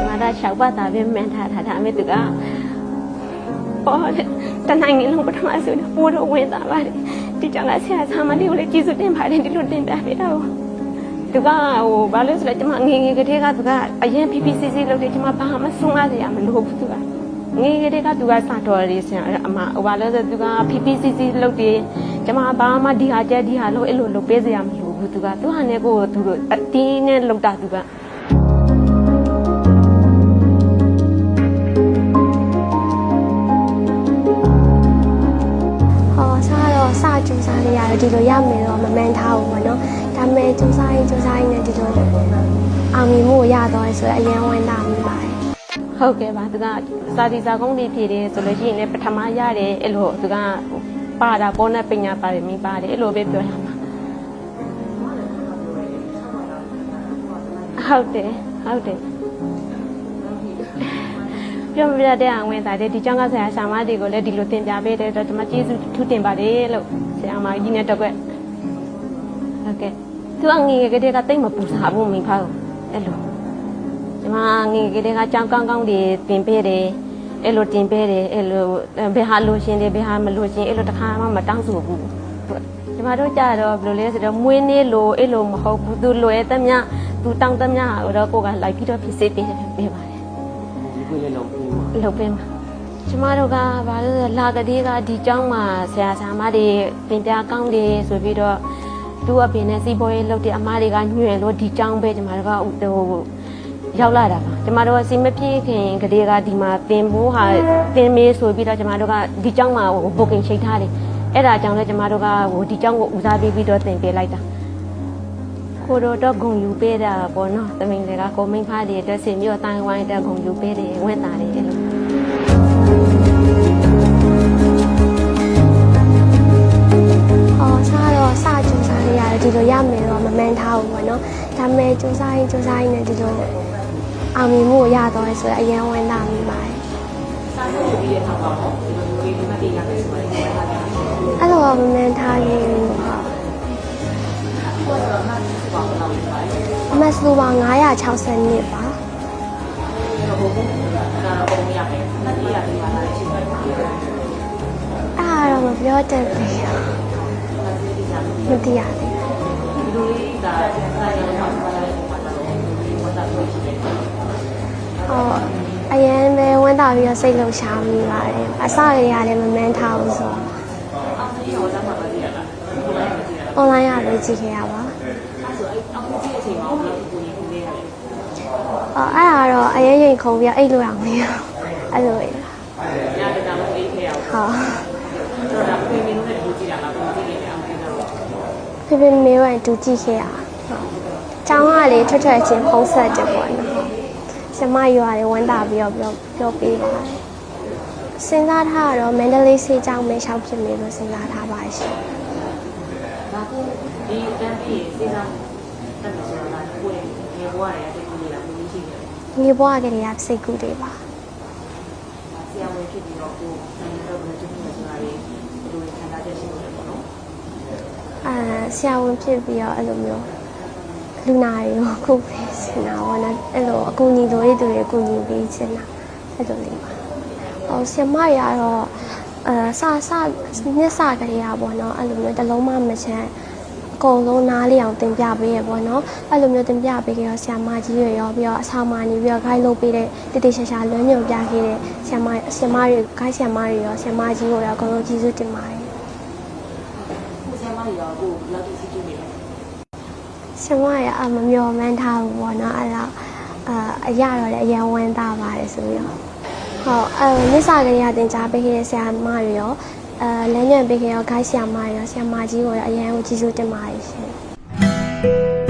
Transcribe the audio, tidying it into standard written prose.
mà đã cháu bà ta bên mẹ thả mẹ tự cả tân anh nghĩ lúc bắt đầu sự mua đồ quên ta bà thì chẳng là xe sao mà đi lấy chi số tiền phải đi luôn tiền đã biết đâu tự cả bà lấy lại cho mà nghe cái thế cả tự cả ai em PPCC lúc đấy cho mà bà mà xuống ra thì à mình hộp tự cả nghe cái thế cả tự cả sang trò đi xem mà bà lấy tự cả PPCC lúc đấy cho mà bà mà đi hà lúc ấy lúc bây giờ à mình hộp tự cả tự hàng này cô tự tin nên lúc đã tự cả sa chú sa đi à đi rồi yam này rồi mà men thao mà nó đam mê chú sa này đi rồi mình mua ya rồi rồi ai em quan tâm như vậyဟုတ်ကဲ့ပါသူကစာဒီစာကုန်းလေးဖြည့်တယ်ဆိုလို့ရှိရင်လည်းပထမရတယ်အဲ့လိုသူကပါတာပေါ်နဲ့ပညာပါတယ်မိပါတယ်အဲ့လိုပဲပြောရမှာဟုတ်တယ်ပြောမပြတဲ့အဝင်သားတဲ့ဒီကျောင်းကဆရာဆရာမတွေကိုလည်းဒီလိုသင်ပြပေးတဲ့အတွက်ကျွန်မကျေးဇူးထူးတင်ပါတယ်လို့ဆရာမကြီးနဲ့တော့ကွဟုတ်ကဲ့သူကငငယ်ကတည်းကတိတ်မပူစားဘူးမိဖားအဲ့လိုကျွန်မငငယ်ကတည်းကကျောင်းကောင်းတွေတင်ပေးတယ်အဲ့လိုတင်ပေးတယ်အဲ့လိုဘယ်ဟာလိုရှင်တယ်ဘယ်ဟာမလိုရှင်အဲ့လိုတစ်ခါမှမတောင်းဆိုဘူးကျွန်မတို့ကြတော့ဘယ်လိုလဲဆိုတော့မွေးနေ့လိုအဲ့လိုမဟုတ်ဘူးသူလွယ်သမျှသူတောင်းသမျှတော့ကိုကလိုက်ပြီးတော့ဖြစ်စေပေးပါတယ်လုပ်ပေးမှာကျမတို့ကဘာလို့လာကလေးကဒီကျောင်းမှာဆရာဆရာမတွေပြင်ပြကောင်းတယ်ဆိုပြီးတော့သူ့အပြင်နဲ့စီးပွားရေးလုပ်တဲ့အမားတွေကညွှန်လို့ဒီကျောင်းပဲကျမတို့ကရောက်လာတာပါကျမတို့ကစီမပြေခင်ကလေးကဒီမှာသင်ဖို့ဟာသင်မေးဆိုပြီးတော့ကျမတို့ကဒီကျောင်းမှာဘိုကင်ချိန်ထားတယ်အဲ့ဒါကြောင့်လည်းကျမတို့ကဒီကျောင်းကိုဦးစားပေးပြီးတော့သင်ပေးလိုက်တာကိုတို့တော့ဂုံယူပေးတာပေါ့နော်သမီးတွေကကိုမိန်းဖားတွေအတွက်စင်မျိုးတိုင်းဝိုင်းတဲ့ဂုံယူပေးတယ်ဝင့်တာတယ်အဲ့လိုsa chú sa đi à đi rồi yam này rồi mà men thao mà nó đam mê chú sa này đi rồi mình mua ya rồi rồi ai em quan tâm như vậyအဲ့လိုမန်ထားရင်အမစလိုပါ960နှစ်ပါအဲ့တော့မပြောတတ်ဘူးမသိရဘူးအရင်ပဲဝန်တာပြီးတော့စိတ်လှုပ်ရှားမိပါတယ်အစကလည်းမမှန်းထားဘူးဆိုအွန်လိုင်းရလို့ကြည့်ခဲ့ရပါအဲ့ဒါတော့အရင်ရင်ခုံပြီးအိတ်လို့အောင်မရအဲ့လိုရတာမသိခဲ့ရဘူးဟုတ်ဖေဖေမေဝိုင်တူကြည့်ခဲ့ရကျောင်းကလေထွက်ချင်းဖုံးဆက်တယ်ပေါ့နော်ဆမရွာတွေဝန်တာပြီးတော့ပြောပေးပါတယ်စဉ်းစားထားတော့မန္တလေးဆေးကျောင်းပဲရှောက်ဖြစ်နေလို့စဉ်းစားထားပါရှင်ဒါကဒီတန်းပြီးစဉ်းစားတတ်တယ်ဆိုတာကကိုယ်ငယ်ဘဝရဲ့တိတ်ကူလေးလားကိုကြီးရှိတယ်ငယ်ဘဝကလေးကစိတ်ကူးတွေပါဆရာဝန်ဖြစ်ပြီးတော့ကိုယ်နိုင်ငံတော်ကတူတူဆိုတာတွေဘယ်လိုခံစားချက်ရှိလို့လဲပေါ့နော်ဆရာဝန်ဖြစ်ပြီးတော့အဲ့လိုမျိုးလူနာတွေကိုခုပေးစင်တာပေါ့နော်အဲ့လိုအကူအညီလိုရတဲ့သူတွေအကူအညီပေးစင်တာအဲ့လိုလေးပါဆရာမရတော့နှစ်စကလေးရပေါ့နော်အဲ့လိုမျိုးတစ်လုံးမှမချမ်းအကုန်လုံးနားလေးအောင်တင်ပြပေးရပေါ့နော်အဲ့လိုမျိုးတင်ပြပေးကြတော့ဆရာမကြီးတွေရောပြီးတော့အဆောင်မနေပြီးတော့ခိုင်းလုပ်ပေးတဲ့တိတိကျကျလွှမ်းညွှန်ပြခဲ့တဲ့ဆရာမတွေခိုင်းဆရာမတွေရောဆရာမကြီးကိုရောအကုန်လုံးကျေးဇူးတင်ပါတယ်ဆရာမတွေရောကိုလောက်တူစီကြည့်နေတယ်ဆရာမရမမျော်မှန်းထားဘူးပေါ့နော်အဲ့ဒါအရာတော့လည်းအရင်ဝမ်းသာပါတယ်ဆိုပြီးတော့ဟုတ်နိစ္စကလေးကတင် जा ပေးခဲ့တဲ့ဆရာမတွေရောလမ်းညွှန်ပေးခဲ့ရောဂိုင်းဆရာမတွေရောဆရာမကြီးကိုရောအရင်ကိုကျေးဇူးတင်ပါတယ်ရှင်